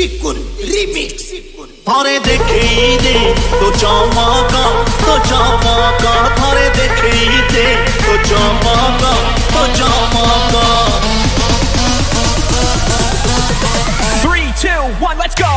पिकुल remix थारे देखे दे तो चमका थारे देखे दे तो चमका Three, two, one, let's go.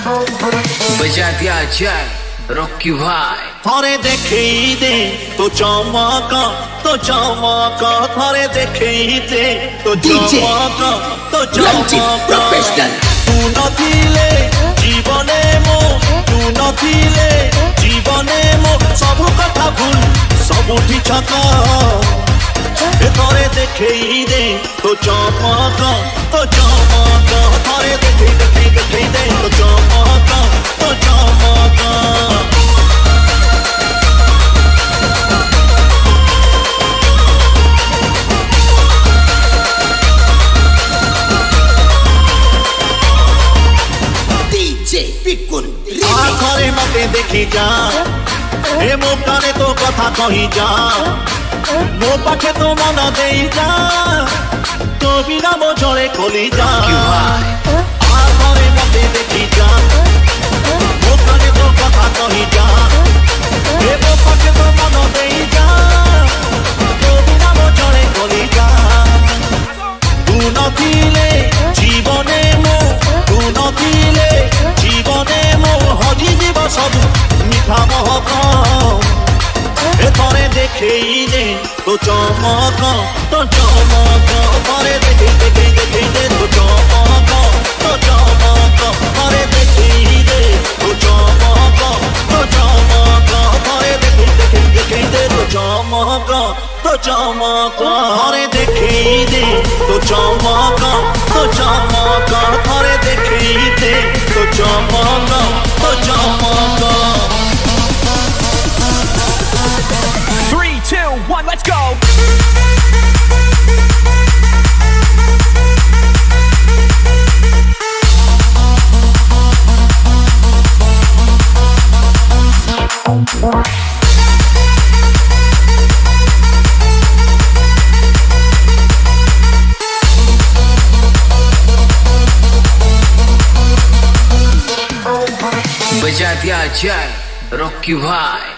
बजा दिया जाए रॉकी भाई थारे देखे दे तो चमका थारे देखे दे तो चमका प्रोफेशनल तू नथिले जीवने मो सब कथा भूल सबुठी छका थारे देखे दे तो चमका थारे देखे दे तो चमका डीजे पिकुल आखरे मते देखी जा हे मो काने तो कथा कही जा मो पाखे तो मन देई जा तो बिना मो जड़े खोली जा आखरे मते देखी जा मो काने तो कथा कही जा हे मो पाखे तो मन देई जा तो बिना मो जड़े खोली जा तू नथिले जीवने मो हजी जीव सब मिठा महक थारे देखे दे तो चमक थारे देखे दे तो चमक थारे देखे दे तो चमक थारे देखे दे तो चमक थारे देखे दे तो चमक थारे देखे दे तो चमक Three, two, one, let's go. बजा दिया जाए रॉकी भाई